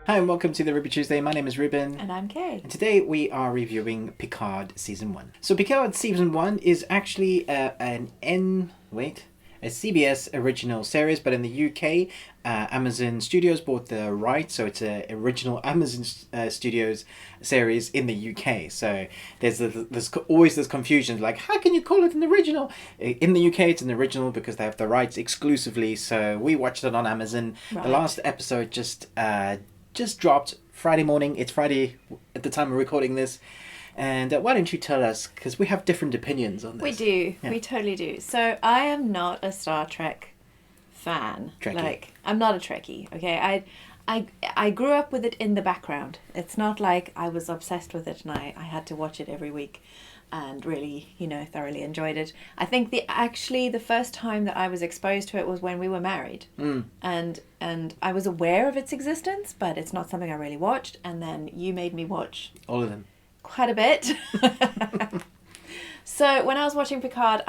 Hi and welcome to the Ruby Tuesday. My name is Ruben. And I'm Kay. And today we are reviewing Picard Season 1. So Picard Season 1 is actually a CBS original series, but in the UK, Amazon Studios bought the rights, so it's an original Amazon Studios series in the UK. So there's always this confusion, like, how can you call it an original? In the UK, it's an original because they have the rights exclusively, so we watched it on Amazon. Right. The last episode just dropped Friday morning. It's Friday at the time of recording this. And why don't you tell us, because we have different opinions on this. We do. Yeah. We totally do. So I am not a Star Trek fan. Trekkie. I'm not a Trekkie, okay? I grew up with it in the background. It's not like I was obsessed with it and I had to watch it every week and really, thoroughly enjoyed it. I think the first time that I was exposed to it was when we were married. And I was aware of its existence, but it's not something I really watched. And then you made me watch all of them. Quite a bit. So when I was watching Picard,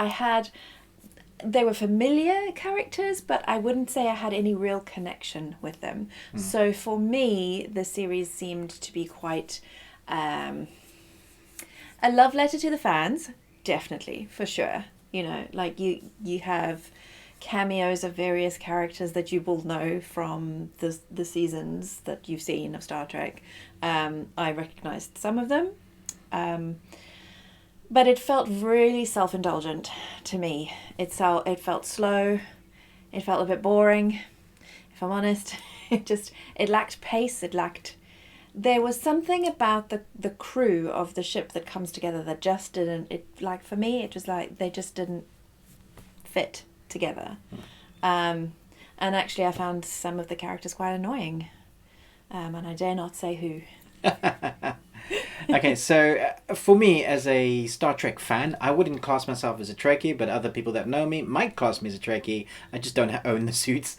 they were familiar characters, but I wouldn't say I had any real connection with them. So for me, the series seemed to be quite a love letter to the fans, definitely, for sure. You have cameos of various characters that you will know from the seasons that you've seen of Star Trek. I recognised some of them. But it felt really self-indulgent to me. It felt slow. It felt a bit boring, if I'm honest. It lacked pace. There was something about the crew of the ship that comes together that just didn't, for me, it was like they just didn't fit together. And actually I found some of the characters quite annoying. And I dare not say who. Okay, so for me, as a Star Trek fan, I wouldn't class myself as a Trekkie, but other people that know me might class me as a Trekkie. I just don't own the suits.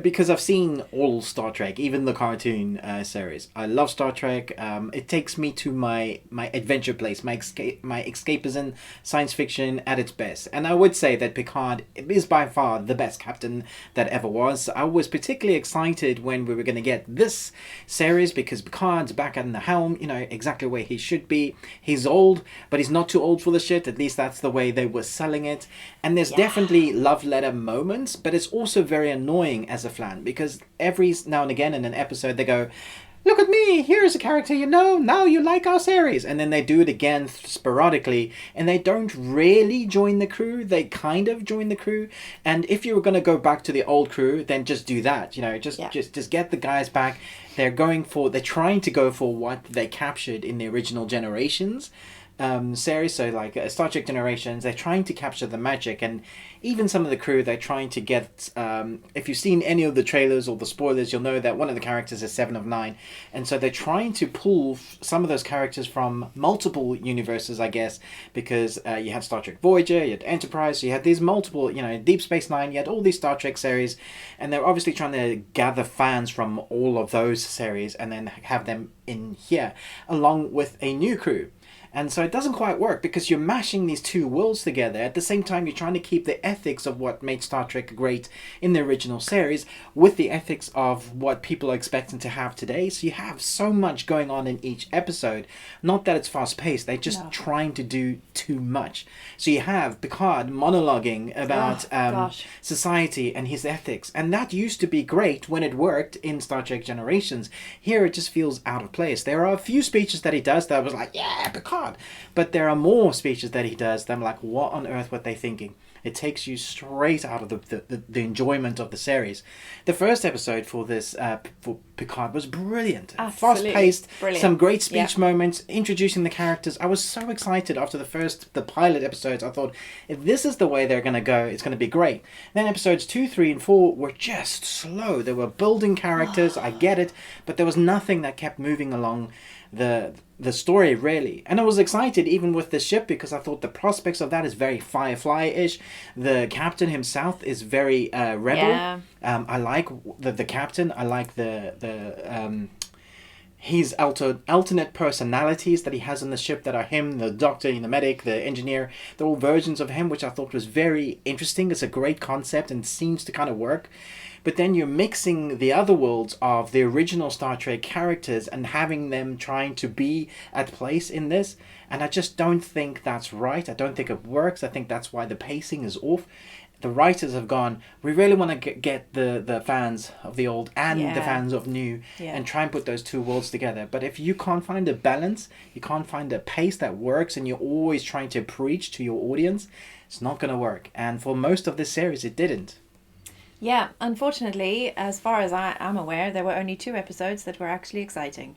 Because I've seen all Star Trek, even the cartoon series. I love Star Trek. It takes me to my adventure place, my escapism, science fiction at its best. And I would say that Picard is by far the best captain that ever was. I was particularly excited when we were going to get this series because Picard's back at the helm, exactly where he should be. He's old, but he's not too old for the shit. At least that's the way they were selling it. And there's definitely love letter moments, but it's also very annoying as a fan because every now and again in an episode they go, look at me, here's a character now you like our series. And then they do it again sporadically and they don't really join the crew. They kind of join the crew. And if you were going to go back to the old crew, then just do that. Just get the guys back. They're trying to go for what they captured in the original Generations series. So like Star Trek Generations, they're trying to capture the magic, and even some of the crew, they're trying to get if you've seen any of the trailers or the spoilers, you'll know that one of the characters is 7 of 9, and so they're trying to pull some of those characters from multiple universes, I guess, because you had Star Trek Voyager, you had Enterprise, so you had these multiple, Deep Space Nine, you had all these Star Trek series, and they're obviously trying to gather fans from all of those series and then have them in here along with a new crew. And so it doesn't quite work because you're mashing these two worlds together. At the same time, you're trying to keep the ethics of what made Star Trek great in the original series with the ethics of what people are expecting to have today. So you have so much going on in each episode. Not that it's fast-paced. They're just trying to do too much. So you have Picard monologuing about society and his ethics. And that used to be great when it worked in Star Trek Generations. Here it just feels out of place. There are a few speeches that he does that was like, yeah, Picard. But there are more speeches that he does that I'm like, what on earth were they thinking? It takes you straight out of the enjoyment of the series. The first episode for this for Picard was brilliant. Fast-paced, some great speech moments, introducing the characters. I was so excited after the pilot episodes. I thought, if this is the way they're going to go, it's going to be great. Then episodes 2, 3, and 4 were just slow. They were building characters, I get it, but there was nothing that kept moving along the story, really. And I was excited even with the ship because I thought the prospects of that is very Firefly-ish. The captain himself is very rebel. I like the captain. I like the his alternate personalities that he has on the ship that are him, the doctor, the medic, the engineer. They're all versions of him, which I thought was very interesting. It's a great concept and seems to kind of work. But then you're mixing the other worlds of the original Star Trek characters and having them trying to be at place in this. And I just don't think that's right. I don't think it works. I think that's why the pacing is off. The writers have gone, we really want to get the fans of the old and the fans of new and try and put those two worlds together. But if you can't find a balance, you can't find a pace that works, and you're always trying to preach to your audience, it's not going to work. And for most of this series, it didn't. Yeah, unfortunately, as far as I am aware, there were only 2 episodes that were actually exciting.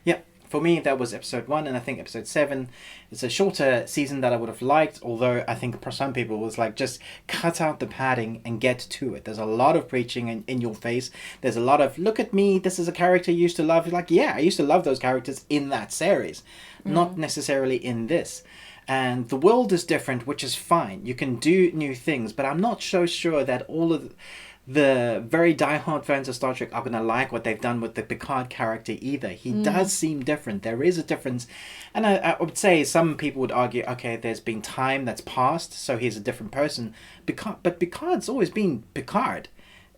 Yeah. For me, that was episode 1, and I think episode 7 is a shorter season that I would have liked, although I think for some people it was like, just cut out the padding and get to it. There's a lot of preaching in your face. There's a lot of, look at me, this is a character you used to love. You're like, yeah, I used to love those characters in that series, not necessarily in this. And the world is different, which is fine. You can do new things, but I'm not so sure that all of the very diehard fans of Star Trek are going to like what they've done with the Picard character either. He does seem different. There is a difference. And I would say some people would argue, okay, there's been time that's passed, so he's a different person. But Picard's always been Picard.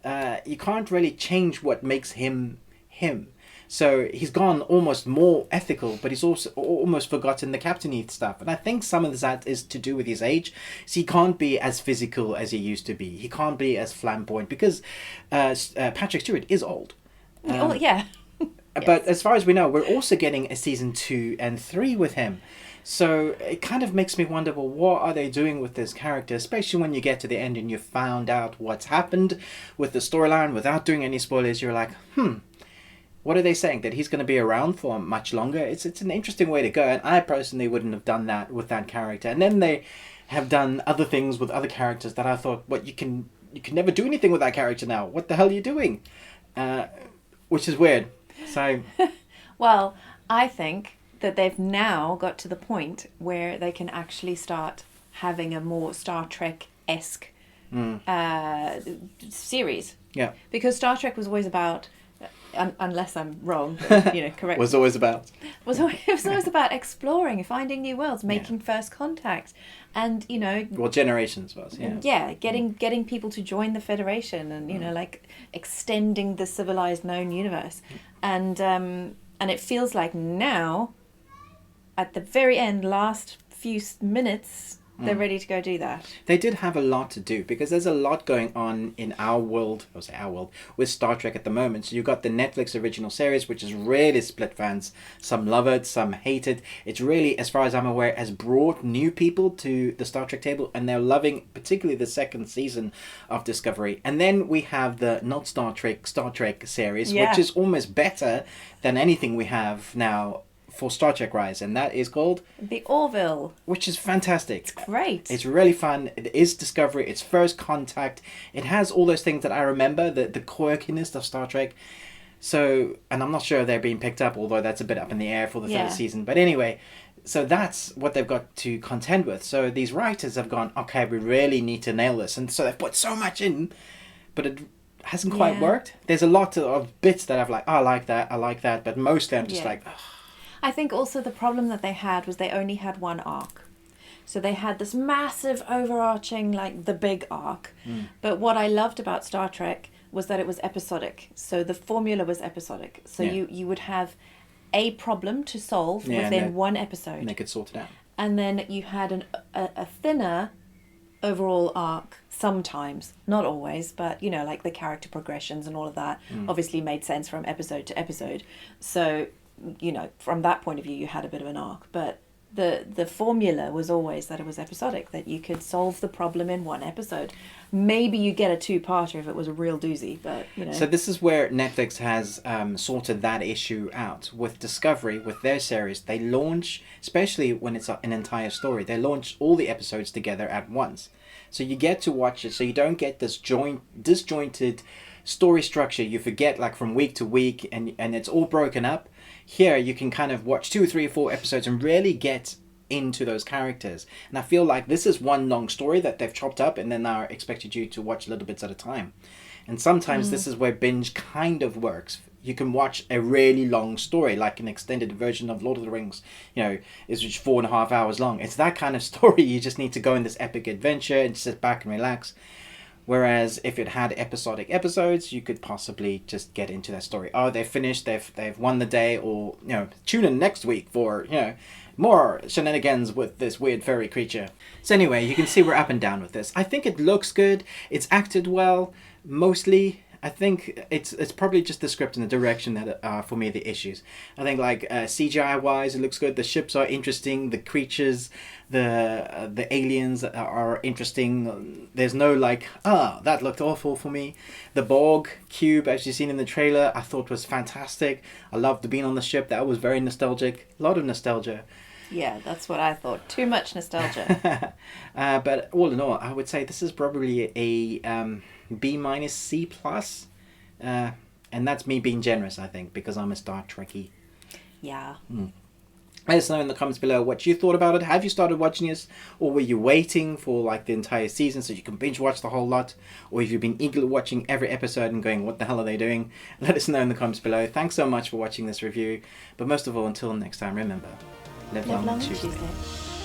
You can't really change what makes him him. So he's gone almost more ethical, but he's also almost forgotten the captainy stuff. And I think some of that is to do with his age. So he can't be as physical as he used to be. He can't be as flamboyant because Patrick Stewart is old. Oh, yeah. But as far as we know, we're also getting a season 2 and 3 with him. So it kind of makes me wonder, well, what are they doing with this character? Especially when you get to the end and you found out what's happened with the storyline without doing any spoilers. You're like, what are they saying? That he's going to be around for much longer? It's an interesting way to go. And I personally wouldn't have done that with that character. And then they have done other things with other characters that I thought, what, you can never do anything with that character now. What the hell are you doing? Which is weird. So, well, I think that they've now got to the point where they can actually start having a more Star Trek-esque series. Yeah. Because Star Trek was always about, unless I'm wrong, but, correct. was always about. It was always about exploring, finding new worlds, making first contact, and Well, Generations was, yeah. Yeah, getting people to join the Federation, and like extending the civilized known universe, and it feels like now, at the very end, last few minutes, they're ready to go do that. They did have a lot to do because there's a lot going on in our world, with Star Trek at the moment. So you've got the Netflix original series, which has really split fans. Some love it, some hate it. It's really, as far as I'm aware, has brought new people to the Star Trek table, and they're loving particularly the second season of Discovery. And then we have the not Star Trek series, which is almost better than anything we have now for Star Trek Rise, and that is called The Orville, which is fantastic. It's great. It's really fun. It is Discovery. It's first contact. It has all those things that I remember, the quirkiness of Star Trek. So, and I'm not sure they're being picked up, although that's a bit up in the air for the third season. But anyway, so that's what they've got to contend with. So these writers have gone, okay, we really need to nail this, and so they've put so much in, but it hasn't quite worked. There's a lot of bits that I've like, oh, I like that, but mostly I'm just like, ugh. I think also the problem that they had was they only had one arc. So they had this massive overarching, like the big arc. But what I loved about Star Trek was that it was episodic. So the formula was episodic. So you would have a problem to solve within one episode. And they could sort it out. And then you had a thinner overall arc sometimes, not always, but like the character progressions and all of that obviously made sense from episode to episode. So from that point of view, you had a bit of an arc, but the formula was always that it was episodic, that you could solve the problem in one episode. Maybe you get a 2-parter if it was a real doozy, but So this is where Netflix has sorted that issue out. With Discovery, with their series, they launch, especially when it's an entire story, they launch all the episodes together at once. So you get to watch it, so you don't get this disjointed story structure. You forget like from week to week, and it's all broken up. Here you can kind of watch 2, 3, 4 episodes and really get into those characters. And I feel like this is one long story that they've chopped up and then now expected you to watch little bits at a time. And sometimes this is where binge kind of works. you can watch a really long story, like an extended version of Lord of the Rings, is just 4.5 hours long. It's that kind of story. You just need to go in this epic adventure and sit back and relax. Whereas if it had episodic episodes, you could possibly just get into that story. Oh, they've finished, they've won the day, or tune in next week for more shenanigans with this weird furry creature. So anyway, you can see we're up and down with this. I think it looks good. It's acted well, mostly. I think it's probably just the script and the direction that are, for me, the issues. I think CGI-wise, it looks good. The ships are interesting. The creatures, the aliens are interesting. There's no that looked awful for me. The Borg cube, as you've seen in the trailer, I thought was fantastic. I loved being on the ship. That was very nostalgic. A lot of nostalgia. Yeah, that's what I thought. Too much nostalgia. But all in all, I would say this is probably a B- C+. And that's me being generous, I think, because I'm a Star Trekkie. Yeah. Let us know in the comments below what you thought about it. Have you started watching this, or were you waiting for the entire season so you can binge watch the whole lot, or have you been eagerly watching every episode and going, what the hell are they doing? Let us know in the comments below. Thanks so much for watching this review, but most of all, until next time, remember, live long and Tuesday.